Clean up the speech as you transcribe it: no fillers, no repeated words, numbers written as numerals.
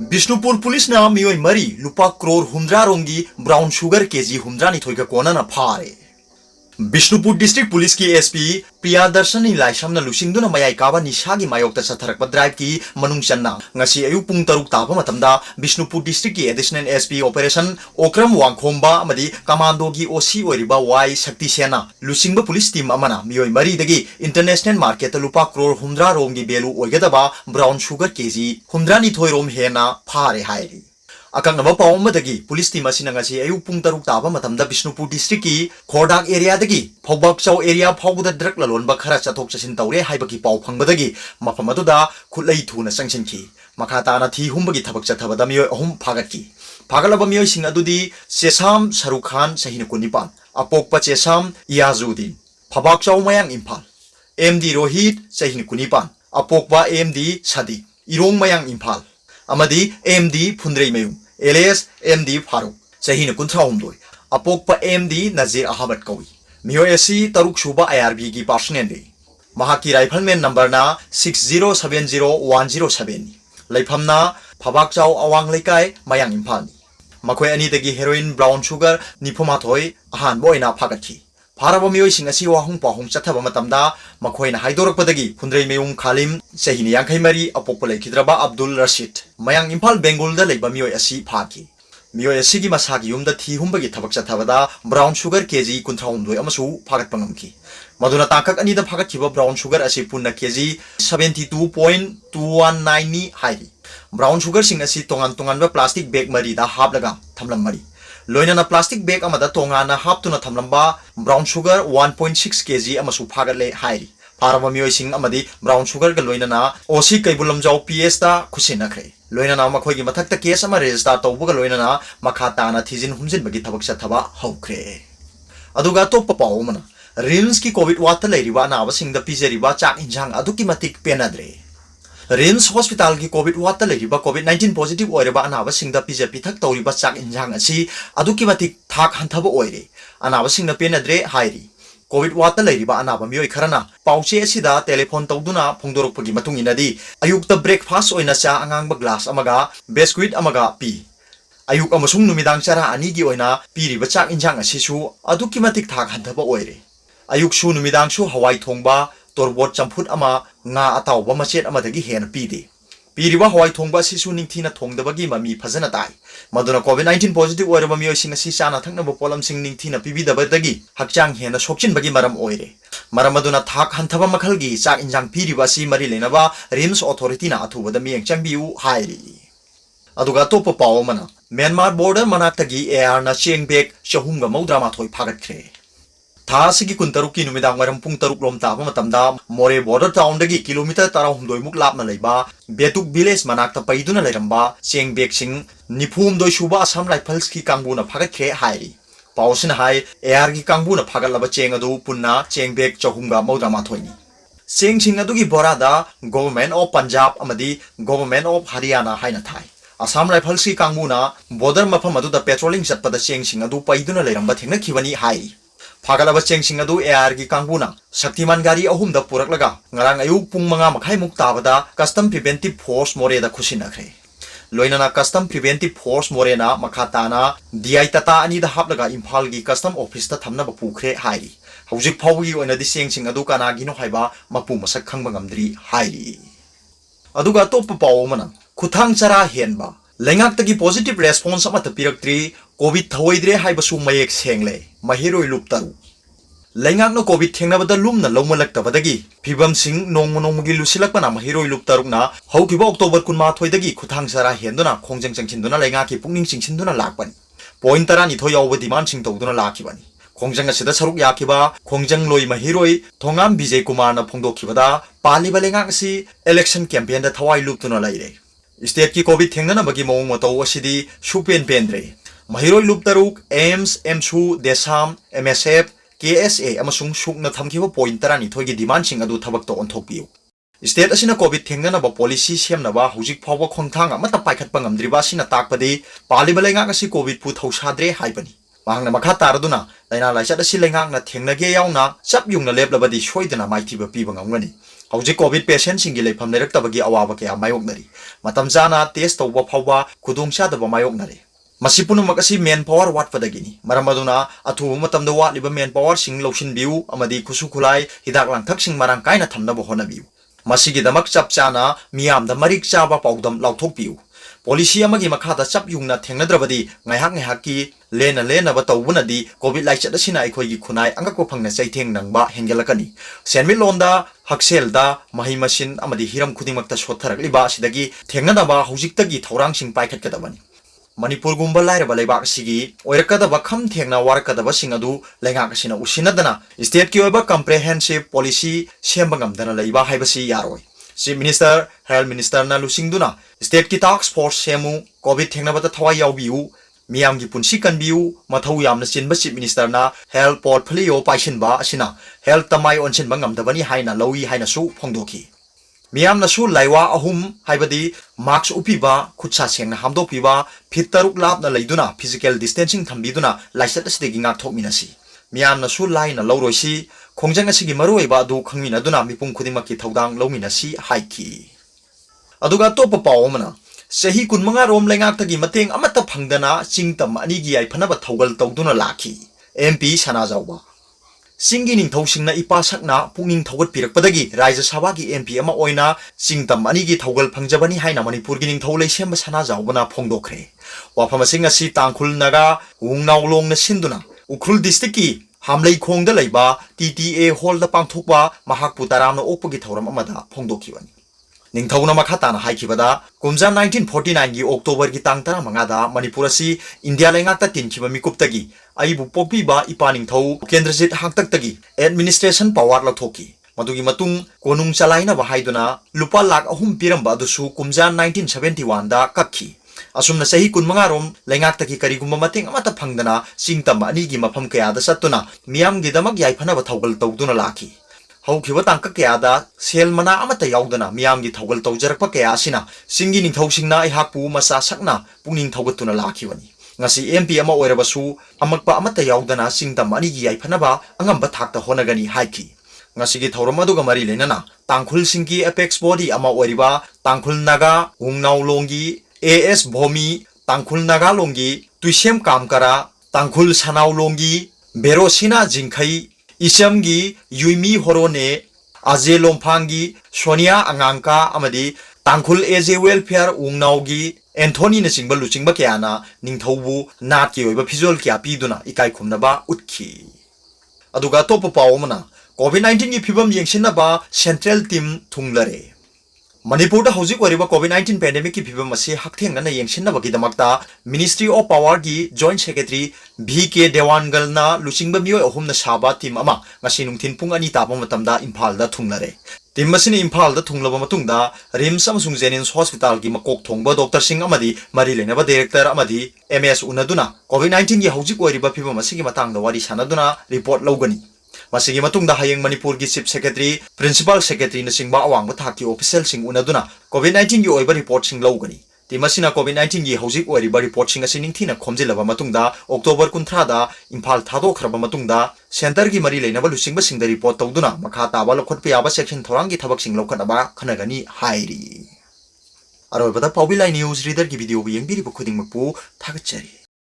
Bishnupur police ना मियोय मरी लुपा करोड़ हुंद्रा रोंगी ब्राउन शुगर केजी हुंद्रा निथोय का कोना ना फारे बिष्णुपुर डिस्ट्रिक्ट पुलिस की एसपी प्रियादर्शनी लाइसमना लुसिंगदुना मयाई काबा निशागी मायोक्ता चथरकपा ड्राइव की मनुंग चन्ना ngasi ayu pung taruk taba matamda Bishnupur district की additional SP operation Okram Wangkhomba अमदी कमांडो की ओसी ओरिबा वाई शक्ति सेना लुसिंगबा पुलिस टीम अमना मियोय मरी दगी इंटरनेशनल मार्केट लुपा करोड़ हुंद्रा रोंगी बेलू ओइगदबा ब्राउन शुगर केजी हुंद्रा निथोय रोम हेना फारे हायरी अकंगबा पावमदगी पुलिस टीम असिना ngasi ayu pung taruk taba matamda Bishnupur district की खोरडाक एरिया दगी फौबाक चाव एरिया फाउबदा ड्रग ललोनबा खरा चथोक चसिन तौरे हाइबकी पाव फंगबदगी मफम अदुदा खुलई थुना संगसिनखी मखा ताना थी हुंबगी थबक चथबदा मियोय अहुम फागतकी फागलबा मियोय सिंग अदुदी चेसाम शाहरुख खान सहीन कुनिपान अपोकपा चेसाम याजुद्दीन फबाक चाव मयांग इम्फाल एमडी रोहित सहीन कुनिपान अपोकपा एमडी सदी इरोंग मयांग इम्फाल अमदी एमडी फुंद्रई मयूम एलियस एमडी फारूक सहीन कुंथ्रा हुंदोय अपोकपा एमडी नजीर अहमद कौई मियोय असि तरुक सुबा आईआरबी की पर्सनल दे महाकी राइफलमैन नंबर ना 60701007 लैफमना फबाक चाव अवांग लेकाय मयांग इम्फाल मखोय अनि दगी हेरोइन ब्राउन शुगर निफुमाथोय अहान बोयना फागतखी फारबा मियोय सिंग असि वाहुं पाहुं चथबा मतमदा मखोयना हाइदोरकपदगी फुंद्रई मेयुम खालिम सहीन यांखैमरी अपोकपा लेखिद्रबा अब्दुल रशीद मयांग इम्फाल बेंगोलदा लेबा मियोय असि फाकी मियोय असिगी मसागी युमदा थी हुंबगी थबक चथबदा ब्राउन शुगर केजी 53 अमसु फागतपा ngamki मदुना ताकक अनिदा फागतखिबा ब्राउन शुगर असि पुन्ना केजी 72.219 नि हाइरी ब्राउन शुगर सिंग असि तोंगान तोंगानबा प्लास्टिक बैग मरीदा हापलगा थमलम मरी लोइना प्लास्टिक बैग अमदा तोंगाना हापतुना थमलंबा ब्राउन शुगर 1.6 केजी अमसु फागतले हाइरी फारबा मियोय सिंग अमदी ब्राउन शुगर का लोइना ओसी कैबुलमजाव पीएस दा खुसिनखरे लोइना मखोयगी मथक्ता केस अमा रजिस्टर तौबगा लोइना मखा ताना थीजिन हुमजिनबगी थबक चथबा हौख्रे अदुगा तोप पावमना रिम्स की कोविड वात लेरिबा अनाबसिंगदा पिजरिबा चाक इंजांग अदुकी मतिक पेनद्रे रिम्स हॉस्पिटल की कोविड वात लेरिबा कोविड 19 पॉजिटिव ओइरबा अनाबसिंगदा पिज पिथक तौरिबा चाक इंजांग असि अदुकी मतिक थाक हंथबा ओइरे अनाबसिंगना पेनद्रे हाइरी कोविड वात लेरिबा अनाबा मियोय खरना पाउचे असिदा टेलीफोन तौदुना फोंदोरकपगी मतुंगिनादी अयुक्ता ब्रेकफास्ट ओइना चा अंगांगबा ग्लास अमगा बिस्कुट अमगा पी अयुक अमसुंग नुमिदांग चारा अनिगी ओइना पीरिबा चाक इंजांग असिसु अदुकी मतिक थाक हंथबा ओइरे अयुकसु नुमिदांगसु हवाई थोंगबा तोरबोट चंफुट अमा nga atawba machet amadagi hen pide piriba hawai thongba sisu ningthina thongdabagi mami phajana tai maduna covid 19 positive oiraba miyo sing asi chana thakna bo polam sing ningthina pibidabadagi hakchang hena sokchin bagi maram oire maram aduna thak hanthaba makhalgi chak injang piriba si mari lenaba rims authority na athubada miyeng changbiu hairi aduga topa pawmana myanmar border manaktagi air na chengbek chahumga maudrama thoi phagatkhre थासिगी कुंतरुक की नुमिदांग वरम पुंग तरुक लोम ताबा मतमदा मोरे border town दगी kilometre 13 मुक लापना लेबा बेतुक village मनाक्ता पैदुना लेरंबा चेंगबेक सिंग निफुम दोय सुबा Assam rifles की कांगबुना फागतखे हाइरी पाउसिन high AR की कांगबुना फागलबा चेंग अदु पुन्ना चेंगबेक चहुंगा मौद्रामा थोइनी चेंग सिंग अदुगी बोरादा गवर्नमेंट ऑफ पंजाब अमदी गवर्नमेंट ऑफ हरियाणा हाइना थाइ असम राइफल्स की कांगबुना बॉर्डर मफम अदुदा पेट्रोलिंग चटपदा चेंग सिंग अदु पैदुना लेरंबा थेंगनखिबनी हाइ फागलबा चेंगसिंग अदु एआर की कांगबुना शक्तिमान गाड़ी अहुमदा पुरकलगा ngarang ayuk pung manga makhai muk tabada custom preventive force moreda khusinakre loinana custom preventive force morena makhatana DI tata ani da haplaga imphal gi custom office ta thamna ba pukhre hairi hojik phawgi oina di chengsin adu kana gi no haiba mapu masak khangba ngamdri hairi aduga top pawmana khuthang chara henba lengaktagi positive response ama ta piraktri covid thawoidre haibasu mayek sengle mahiroi luptaru लेंगाकनो COVID थेंगनाबदा लुमना लौमलक्तबदगी फिबम सिंग नोंमनोंमगी लुसिलकपना महिरोइ लुपतारुकना हौकिबा अक्टोबर 28 दगी खुथांगसरा हेंदुना खोंजंग चंगचिंदुना लेंगाकी पुंगनिंग चिंगचिंदुना लाकपनि पॉइंट तरा निथो यावबा डिमांड सिंग तौदुना लाखिबनि खोंजंग असिदा सरुक याखिबा खोंजंग लोइ महिरोइ थोंगाम विजय कुमार ना फोंदोखिबदा पालिबा लेंगाक असि इलेक्शन कैंपेन दा थवाइ लुपतुना लाइरे स्टेट की कोविड थेंगना बगी मोंग मतौ असिदी सुपेन पेंद्रे महिरोइ लुपतारुक एम्स एमसु देसाम एमएसएफ KSA अमसुंग सुकना थमखिबा पॉइंट तरानी थोगी डिमांड सिंग अदु थबक तो ओंथोकपियु स्टेट असिना कोविड थेंगना बा पॉलिसी सेमनबा हुजिक फावबा खोंथांग अमता पाइखतपा ngamdriba सिना ताकपदि पालिबा लेंगाक असि Covid Pu थौसाद्रे हाइबनि mahangna makha taraduna laina laisat asi lengakna thengnage yauna chap yungna leplabadi soidana maithiba piba ngamgani hauji covid patient singi lepham leraktabagi awaba kya mayoknari matam jana test tawba phawba khudongcha daba mayoknari masi punumak asi man power watpadagini maramaduna athu matamda watliba man power sing losin biu amadi khusu khulai hidak langthak sing marang kaina thamnaba honabiu masigi damak chap chana miyamda marik chaba pawdam lauthok biu policy amagi makhada chap yungna thengnadrabadi ngaihak ngaihaki lena ba tawbunadi covid laichat asina aikhoigi khunai angakko phangna chaitheng nangba hengelakani senmi londa hakselda mahi machine amadi hiram khudingmakta sotharakliba sidagi thengnadaba haujiktagi thorang sing paikhatkadabani Manipur gumba lairaba leibak sigi oirakadaba kham thengna warakadaba sing adu lengak asina usinadana state ki oiba comprehensive policy semba ngamdana leiba haibasi yaroi Chief Minister Health Minister na lusingduna state ki task force semu covid thengnabata thawai yawbiu miyamgi punsi kanbiu mathau yamna chinba Chief Minister na health portfolio paishinba asina health tamai onsinba ngamdabani haina lowi haina su phongdoki miyamna su laiwa ahum haibadi marks upiba khutsa sengna hamdokpiba phitaruk labna leiduna physical distancing thambiduna laisat asdegi ngak thokminasi miyamna su laina lawroisi khongjang asigi maruiba adu khangminaduna mipum khudimaki thaudang lawminasi haiki aduga topa pawmana sahi kunmanga rom lengaktagi mateng amata phangdana chingtam anigi ai phanaba thaugal tawduna lakhi MP Sana Jawba Singi ningthau singna ipa sakna pungning thawat pirakpadagi Rajya Sabha gi MP ama oina chingtam anigi thaugal phangjabani haina Manipur gi ningthau leisem Sana Jawbana phongdokre wafam singa si tangkhul naga ungnaulong na sinduna ukrul district ki hamlei khongda leiba TTA hall da pangthokba mahakpu taramna okpagi thauram amada phongdokiwani ningthauna makhatana haikibada kumja 1949 gi October gi tang tara mangada Manipur asi India lengakta tinkiba mikuptagi aibu pokpiba ipa ningthau Kendrajit haktaktagi administration power lathoki madugi matung konung chalaina ba haiduna lupa lakh ahum piramba dusu kumja 1971 da kakhi asumna sahi kunmanga rom lengaktaki karigumba mateng amata phangdana singtam ani gi mafam kaya da satuna miyam gi damak yaifana ba thaugal tawduna lakhi haukiba tangka kaya da sel mana amata yaudana miyam gi thaugal tawjarakpa kaya asina singi ningthau singna ihakpu masa sakna pungning thaugatuna lakhiwani ngasi MP ama oirabasu amakpa amata yaudana singtam ani gi yaifana ba angamba thakta honagani haiki ngasi gi thauram aduga mari lenana tangkhul singki apex body ama oiriba tangkhul naga ungnaulongi AS Bhomi tangkhul naga longi tuisem kamkara tangkhul sanau longi berosina jingkhai Isamgi Yuimi Horone Aje Lomphangi Sonia Angangka amadi Tangkhul Aje Welfare Ungnaugi Anthony na singba luchingba kyana ningthaubu natki oiba phizol kya piduna ikai khumnaba utkhi aduga topa pawmana COVID-19 gi phibam yengsinaba central team thunglare Manipur da hojik wariba COVID-19 pandemic ki phibam ase hakthenga na yengsinaba gi damakta Ministry of Power gi Joint Secretary VK Dewangal na luchingba mioi ahumna saba team ama ngasi nungthin pung ani tapa matamda Imphal da thunglare team masini Imphal da thunglaba matungda RIMS amasung Jennings Hospital gi makok thongba Dr Singh amadi mari lenaba director amadi MS unaduna COVID-19 gi hojik wariba phibam ase gi matangda wari sanaduna report lawgani Masigi matungda hayeng Manipur gi Chief Secretary, Principal Secretary na singba awangba thakki official sing unaduna COVID-19 gi oiba report sing lawgani. Timasina COVID-19 gi hojik oiriba report sing asi ningthina khomjilaba matungda October 13 da Imphal thadokhraba matungda center gi mari leinaba lusingba singda report tawduna makha taba lokhotpa yaba section thorangi thabak sing lokhataba khanagani hairi. Aroibada Paubilai News Reader gi video bu yengbiri bu khudingmakpu thagatchari.